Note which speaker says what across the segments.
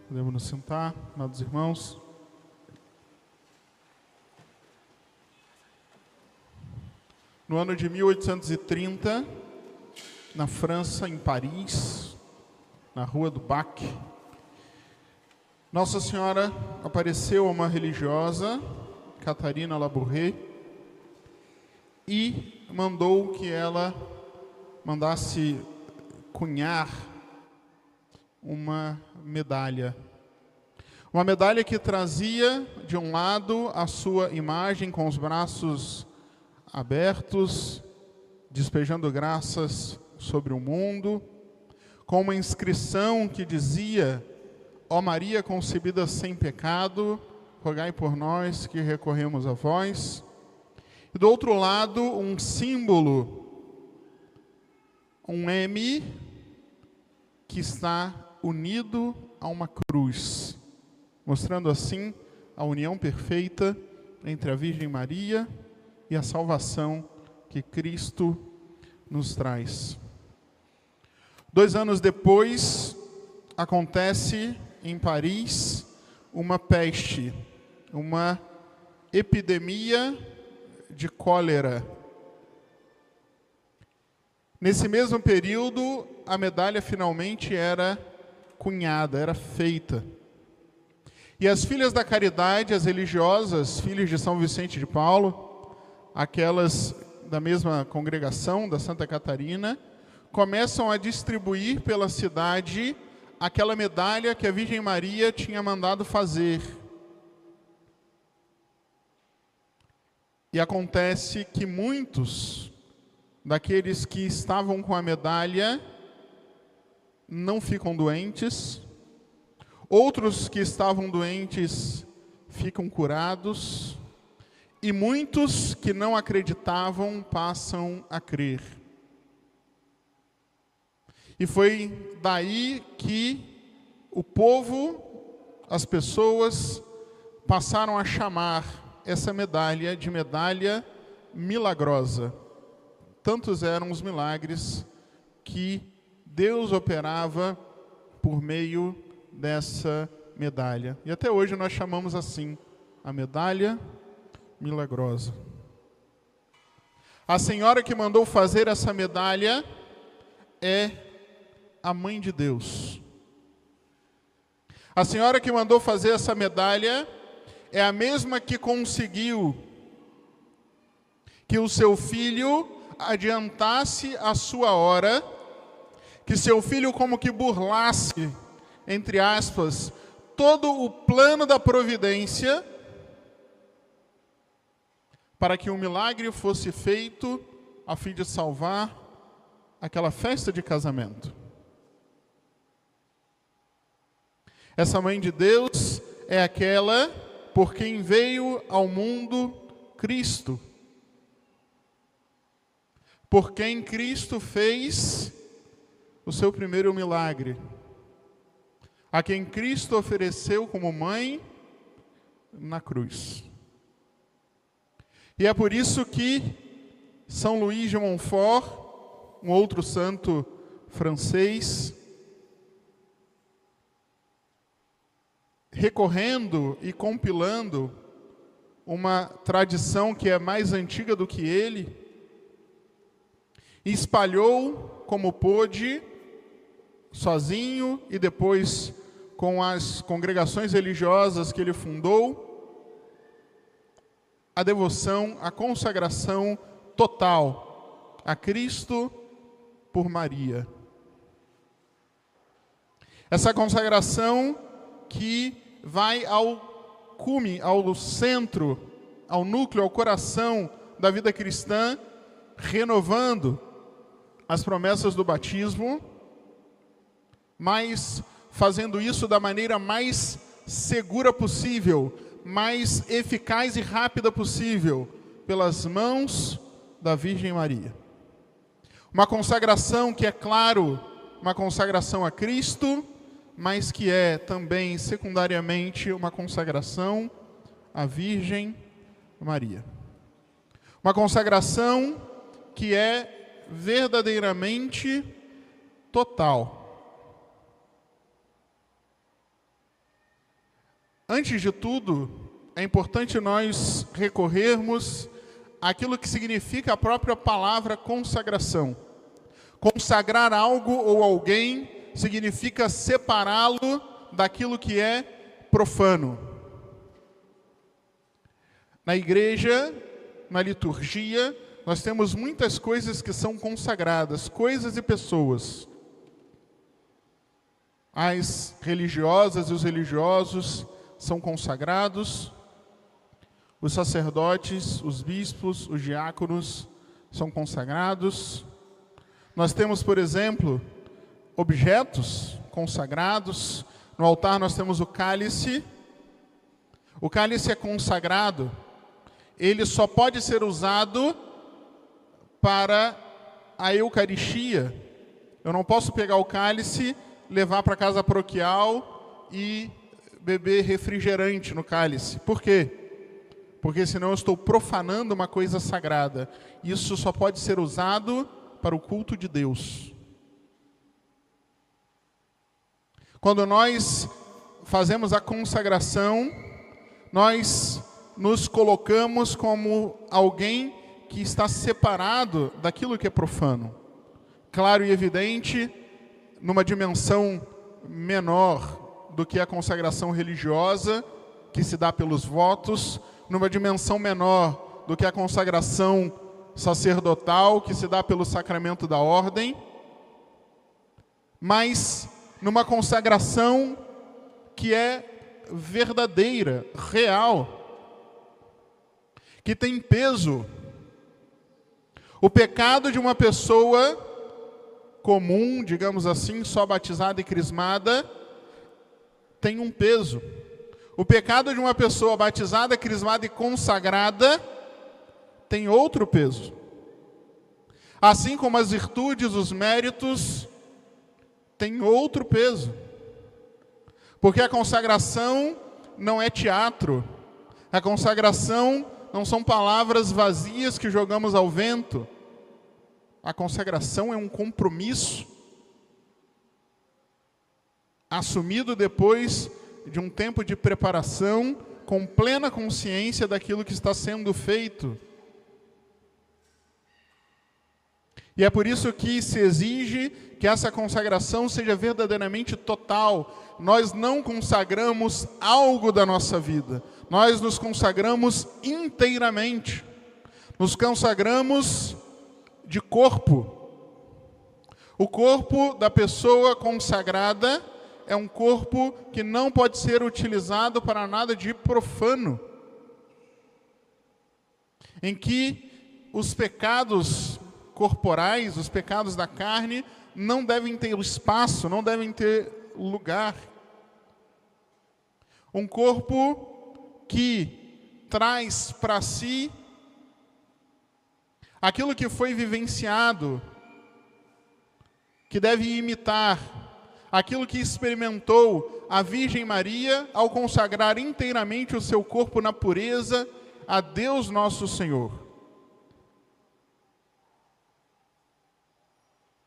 Speaker 1: Podemos nos sentar, amados irmãos. No ano de 1830, na França, em Paris, na rua do Bac, Nossa Senhora apareceu a uma religiosa, Catarina Labouré, e mandou que ela mandasse cunhar uma medalha. Uma medalha que trazia, de um lado, a sua imagem com os braços abertos, despejando graças sobre o mundo, com uma inscrição que dizia: ó Maria concebida sem pecado, rogai por nós que recorremos a vós. E do outro lado, um símbolo, um M, que está unido a uma cruz, mostrando assim a união perfeita entre a Virgem Maria e a salvação que Cristo nos traz. 2 anos depois, acontece em Paris uma peste, uma epidemia de cólera. Nesse mesmo período, a medalha finalmente era cunhada, era feita. E as filhas da caridade, as religiosas, filhas de São Vicente de Paulo, aquelas da mesma congregação da Santa Catarina, começam a distribuir pela cidade aquela medalha que a Virgem Maria tinha mandado fazer. E acontece que muitos daqueles que estavam com a medalha não ficam doentes, outros que estavam doentes ficam curados, e muitos que não acreditavam passam a crer. E foi daí que o povo, as pessoas, passaram a chamar essa medalha de medalha milagrosa. Tantos eram os milagres que Deus operava por meio dessa medalha. E até hoje nós chamamos assim, a medalha milagrosa. A senhora que mandou fazer essa medalha é a Mãe de Deus. A senhora que mandou fazer essa medalha é a mesma que conseguiu que o seu filho adiantasse a sua hora, que seu filho como que burlasse, entre aspas, todo o plano da providência, para que um milagre fosse feito a fim de salvar aquela festa de casamento. Essa Mãe de Deus é aquela por quem veio ao mundo Cristo, por quem Cristo fez o seu primeiro milagre, a quem Cristo ofereceu como mãe na cruz. E é por isso que São Luís de Montfort, um outro santo francês, recorrendo e compilando uma tradição que é mais antiga do que ele, espalhou como pôde, sozinho e depois com as congregações religiosas que ele fundou, a devoção, a consagração total a Cristo por Maria. Essa consagração que vai ao cume, ao centro, ao núcleo, ao coração da vida cristã, renovando as promessas do batismo, mas fazendo isso da maneira mais segura possível, mais eficaz e rápida possível, pelas mãos da Virgem Maria. Uma consagração que é, claro, uma consagração a Cristo, mas que é também, secundariamente, uma consagração à Virgem Maria. Uma consagração que é verdadeiramente total. Antes de tudo, é importante nós recorrermos àquilo que significa a própria palavra consagração. Consagrar algo ou alguém significa separá-lo daquilo que é profano. Na igreja, na liturgia, nós temos muitas coisas que são consagradas, coisas e pessoas. As religiosas e os religiosos são consagrados, os sacerdotes, os bispos, os diáconos são consagrados. Nós temos, por exemplo, objetos consagrados. No altar nós temos o cálice. O cálice é consagrado. Ele só pode ser usado para a Eucaristia. Eu não posso pegar o cálice, levar para a casa paroquial e beber refrigerante no cálice. Por quê? Porque senão eu estou profanando uma coisa sagrada. Isso só pode ser usado para o culto de Deus. Quando nós fazemos a consagração, nós nos colocamos como alguém que está separado daquilo que é profano. Claro e evidente, numa dimensão menor do que a consagração religiosa, que se dá pelos votos, numa dimensão menor do que a consagração sacerdotal, que se dá pelo sacramento da ordem, mas numa consagração que é verdadeira, real, que tem peso. O pecado de uma pessoa comum, digamos assim, só batizada e crismada, tem um peso. O pecado de uma pessoa batizada, crismada e consagrada tem outro peso. Assim como as virtudes, os méritos, têm outro peso. Porque a consagração não é teatro. A consagração não são palavras vazias que jogamos ao vento. A consagração é um compromisso assumido depois de um tempo de preparação, com plena consciência daquilo que está sendo feito. E é por isso que se exige que essa consagração seja verdadeiramente total. Nós não consagramos algo da nossa vida, nós nos consagramos inteiramente. Nos consagramos de corpo. O corpo da pessoa consagrada é um corpo que não pode ser utilizado para nada de profano, em que os pecados corporais, os pecados da carne, não devem ter espaço, não devem ter lugar. Um corpo que traz para si aquilo que foi vivenciado, que deve imitar aquilo que experimentou a Virgem Maria ao consagrar inteiramente o seu corpo na pureza a Deus nosso Senhor.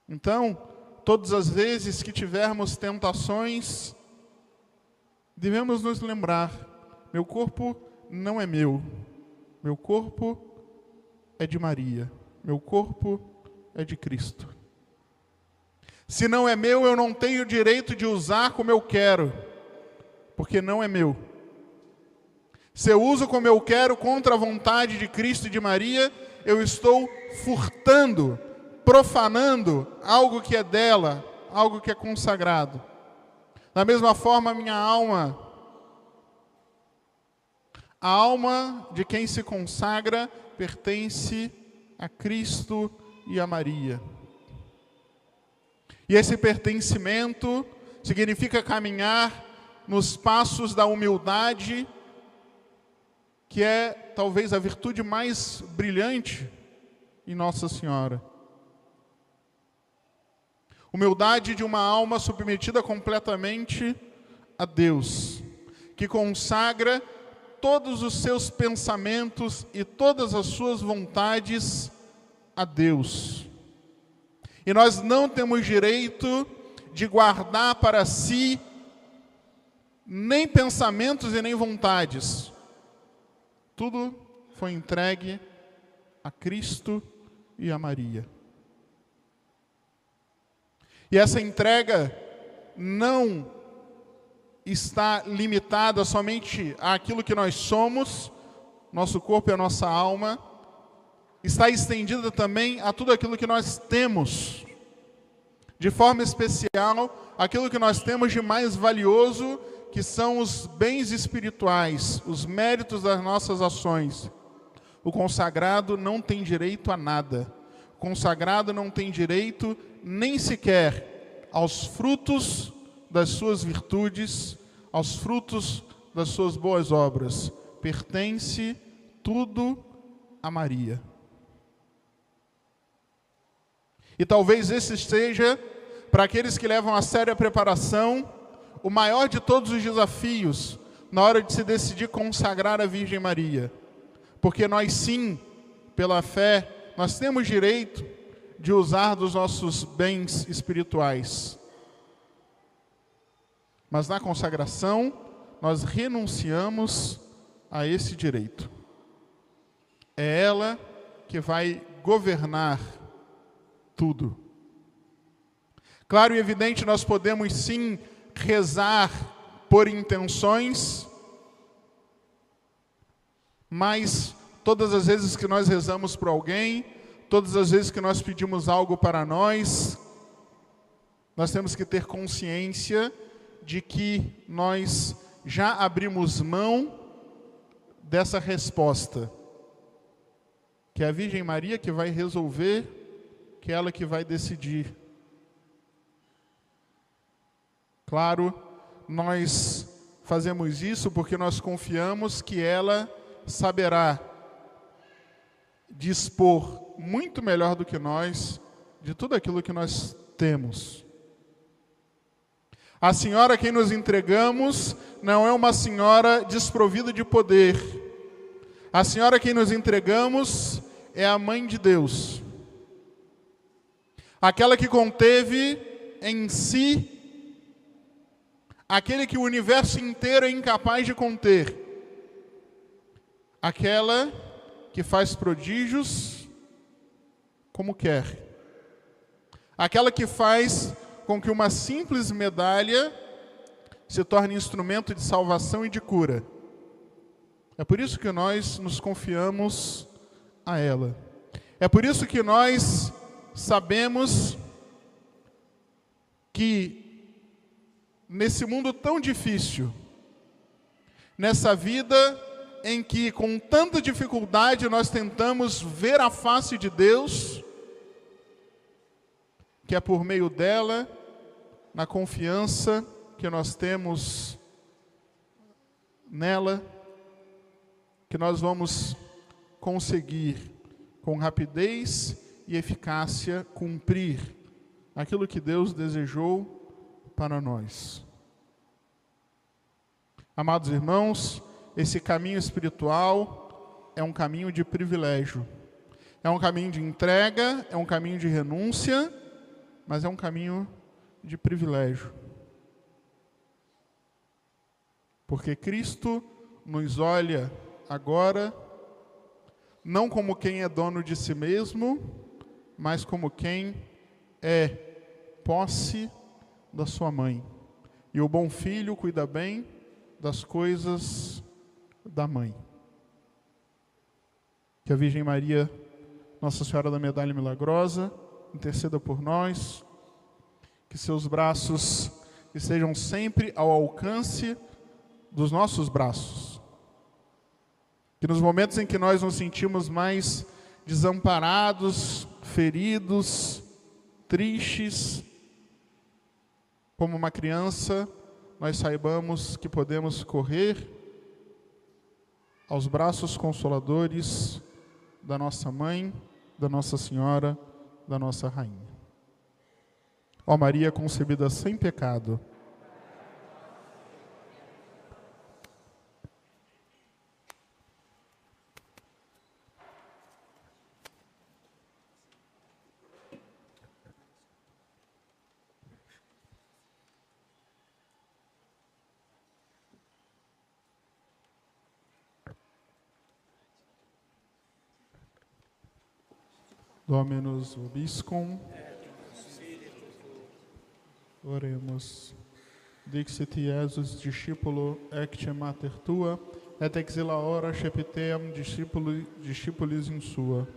Speaker 1: Então, todas as vezes que tivermos tentações, devemos nos lembrar: meu corpo não é meu, meu corpo é de Maria, meu corpo é de Cristo. Se não é meu, eu não tenho direito de usar como eu quero, porque não é meu. Se eu uso como eu quero, contra a vontade de Cristo e de Maria, eu estou furtando, profanando algo que é dela, algo que é consagrado. Da mesma forma, minha alma, a alma de quem se consagra pertence a Cristo e a Maria. E esse pertencimento significa caminhar nos passos da humildade, que é talvez a virtude mais brilhante em Nossa Senhora. Humildade de uma alma submetida completamente a Deus, que consagra todos os seus pensamentos e todas as suas vontades a Deus. E nós não temos direito de guardar para si nem pensamentos e nem vontades. Tudo foi entregue a Cristo e a Maria. E essa entrega não está limitada somente àquilo que nós somos, nosso corpo e a nossa alma, está estendida também a tudo aquilo que nós temos. De forma especial, aquilo que nós temos de mais valioso, que são os bens espirituais, os méritos das nossas ações. O consagrado não tem direito a nada. O consagrado não tem direito nem sequer aos frutos das suas virtudes, aos frutos das suas boas obras. Pertence tudo a Maria. E talvez esse seja, para aqueles que levam a sério a preparação, o maior de todos os desafios na hora de se decidir consagrar a Virgem Maria. Porque nós sim, pela fé, nós temos direito de usar dos nossos bens espirituais. Mas na consagração, nós renunciamos a esse direito. É ela que vai governar tudo. Claro e evidente, nós podemos sim rezar por intenções, mas todas as vezes que nós rezamos por alguém, todas as vezes que nós pedimos algo para nós temos que ter consciência de que nós já abrimos mão dessa resposta, que é a Virgem Maria que vai resolver, que é ela que vai decidir. Claro, nós fazemos isso porque nós confiamos que ela saberá dispor muito melhor do que nós de tudo aquilo que nós temos. A senhora a quem nos entregamos não é uma senhora desprovida de poder. A senhora a quem nos entregamos é a Mãe de Deus. Aquela que conteve em si aquele que o universo inteiro é incapaz de conter. Aquela que faz prodígios como quer. Aquela que faz com que uma simples medalha se torne instrumento de salvação e de cura. É por isso que nós nos confiamos a ela. É por isso que nós sabemos que nesse mundo tão difícil, nessa vida em que com tanta dificuldade nós tentamos ver a face de Deus, que é por meio dela, na confiança que nós temos nela, que nós vamos conseguir com rapidez e eficácia cumprir aquilo que Deus desejou para nós. Amados irmãos, esse caminho espiritual é um caminho de privilégio. É um caminho de entrega, é um caminho de renúncia, mas é um caminho de privilégio. Porque Cristo nos olha agora não como quem é dono de si mesmo, mas como quem é posse da sua mãe. E o bom filho cuida bem das coisas da mãe. Que a Virgem Maria, Nossa Senhora da Medalha Milagrosa, interceda por nós, que seus braços estejam sempre ao alcance dos nossos braços. Que nos momentos em que nós nos sentimos mais desamparados, feridos, tristes, como uma criança, nós saibamos que podemos correr aos braços consoladores da nossa Mãe, da Nossa Senhora, da nossa Rainha. Ó Maria concebida sem pecado, Dominus vobiscum. Oremos. Dixit Iesus discipulo ecce mater tua, et exila ora cepiteam discipulis in sua.